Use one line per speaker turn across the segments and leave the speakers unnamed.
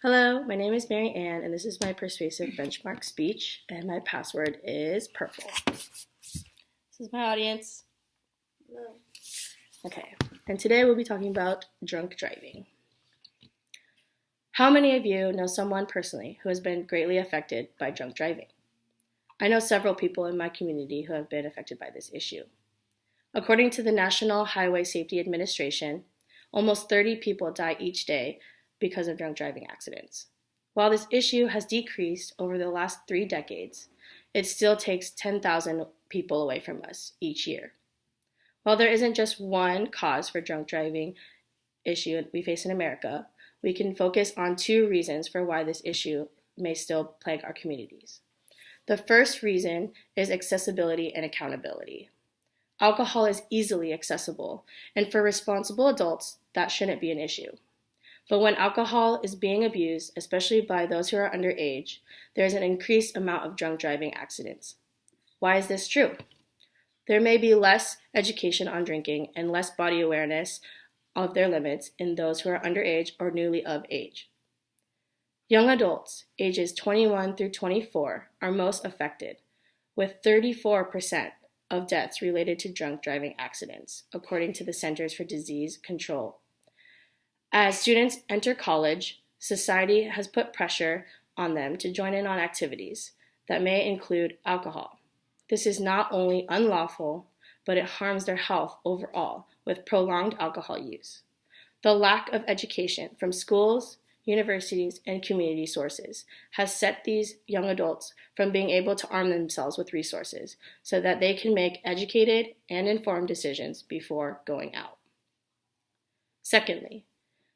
Hello, my name is Maryann, and this is my persuasive benchmark speech, and my password is purple. This is my audience. Hello. Okay, and today we'll be talking about drunk driving. How many of you know someone personally who has been greatly affected by drunk driving? I know several people in my community who have been affected by this issue. According to the National Highway Safety Administration, almost 30 people die each day because of drunk driving accidents. While this issue has decreased over the last 3 decades, it still takes 10,000 people away from us each year. While there isn't just one cause for drunk driving issue we face in America, we can focus on 2 reasons for why this issue may still plague our communities. The first reason is accessibility and accountability. Alcohol is easily accessible, and for responsible adults, that shouldn't be an issue. But when alcohol is being abused, especially by those who are underage, there is an increased amount of drunk driving accidents. Why is this true? There may be less education on drinking and less body awareness of their limits in those who are underage or newly of age. Young adults, ages 21 through 24, are most affected, with 34% of deaths related to drunk driving accidents, according to the Centers for Disease Control. As students enter college, society has put pressure on them to join in on activities that may include alcohol. This is not only unlawful, but it harms their health overall with prolonged alcohol use. The lack of education from schools, universities, and community sources has set these young adults from being able to arm themselves with resources so that they can make educated and informed decisions before going out. Secondly,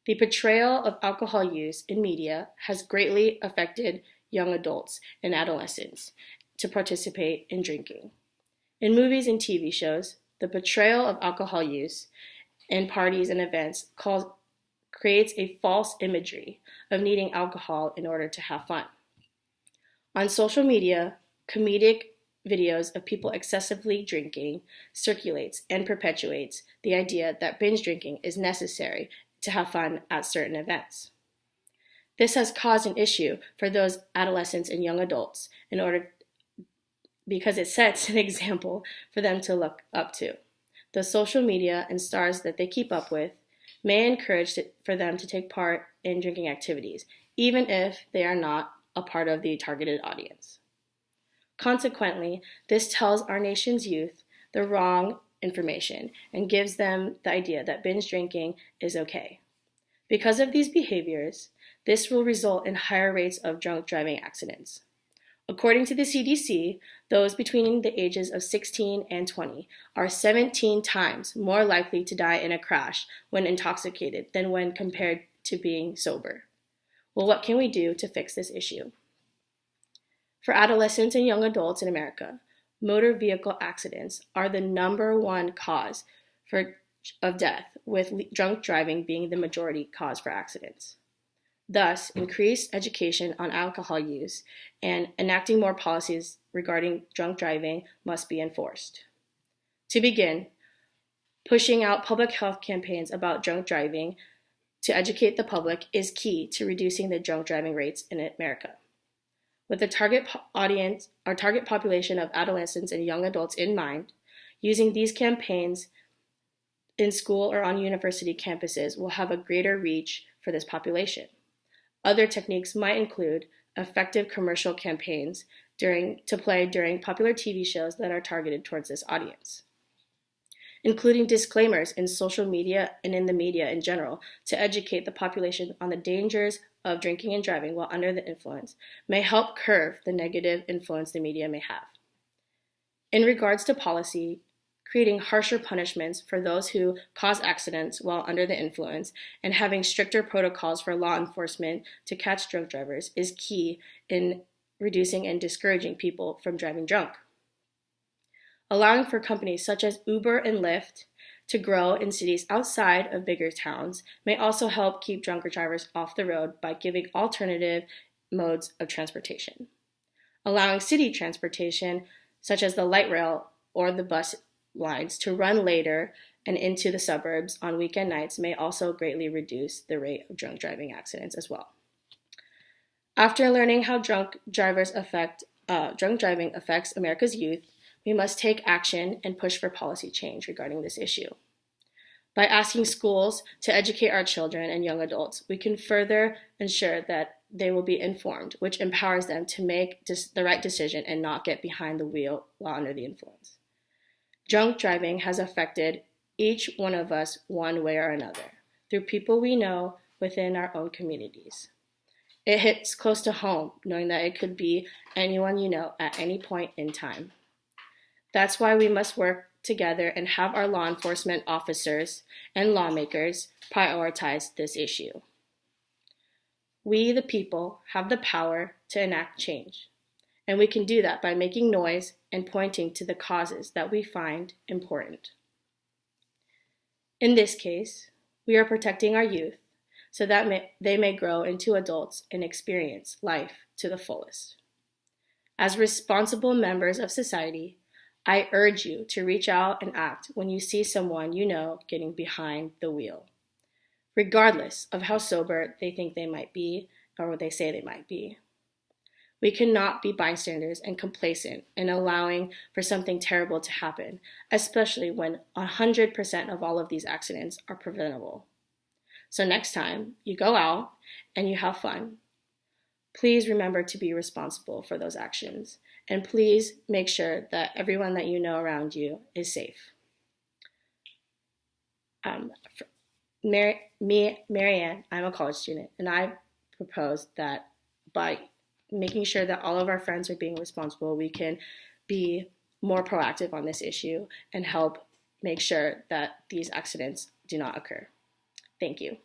the portrayal of alcohol use in media has greatly affected young adults and adolescents to participate in drinking. In movies and TV shows, the portrayal of alcohol use in parties and events creates a false imagery of needing alcohol in order to have fun. On social media, comedic videos of people excessively drinking circulates and perpetuates the idea that binge drinking is necessary to have fun at certain events. This has caused an issue for those adolescents and young adults because it sets an example for them to look up to. The social media and stars that they keep up with may encourage for them to take part in drinking activities, even if they are not a part of the targeted audience. Consequently, this tells our nation's youth the wrong information and gives them the idea that binge drinking is okay. Because of these behaviors, this will result in higher rates of drunk driving accidents. According to the CDC, those between the ages of 16 and 20 are 17 times more likely to die in a crash when intoxicated than when compared to being sober. Well, what can we do to fix this issue? For adolescents and young adults in America, motor vehicle accidents are the number 1 cause of death, with drunk driving being the majority cause for accidents. Thus, increased education on alcohol use and enacting more policies regarding drunk driving must be enforced. To begin, pushing out public health campaigns about drunk driving to educate the public is key to reducing the drunk driving rates in America. With the target population of adolescents and young adults in mind, using these campaigns in school or on university campuses will have a greater reach for this population. Other techniques might include effective commercial campaigns to play during popular TV shows that are targeted towards this audience, including disclaimers in social media and in the media in general to educate the population on the dangers of drinking and driving while under the influence may help curb the negative influence the media may have. In regards to policy, creating harsher punishments for those who cause accidents while under the influence and having stricter protocols for law enforcement to catch drunk drivers is key in reducing and discouraging people from driving drunk. Allowing for companies such as Uber and Lyft to grow in cities outside of bigger towns may also help keep drunker drivers off the road by giving alternative modes of transportation. Allowing city transportation, such as the light rail or the bus lines, to run later and into the suburbs on weekend nights may also greatly reduce the rate of drunk driving accidents as well. After learning how drunk driving affects America's youth, we must take action and push for policy change regarding this issue. By asking schools to educate our children and young adults, we can further ensure that they will be informed, which empowers them to make the right decision and not get behind the wheel while under the influence. Drunk driving has affected each one of us one way or another, through people we know within our own communities. It hits close to home, knowing that it could be anyone you know at any point in time. That's why we must work together and have our law enforcement officers and lawmakers prioritize this issue. We, the people, have the power to enact change, and we can do that by making noise and pointing to the causes that we find important. In this case, we are protecting our youth so that they may grow into adults and experience life to the fullest. As responsible members of society, I urge you to reach out and act when you see someone you know getting behind the wheel, regardless of how sober they think they might be or what they say they might be. We cannot be bystanders and complacent in allowing for something terrible to happen, especially when 100% of all of these accidents are preventable. So next time you go out and you have fun, please remember to be responsible for those actions, and please make sure that everyone that you know around you is safe. Maryann, I'm a college student, and I propose that by making sure that all of our friends are being responsible, we can be more proactive on this issue and help make sure that these accidents do not occur. Thank you.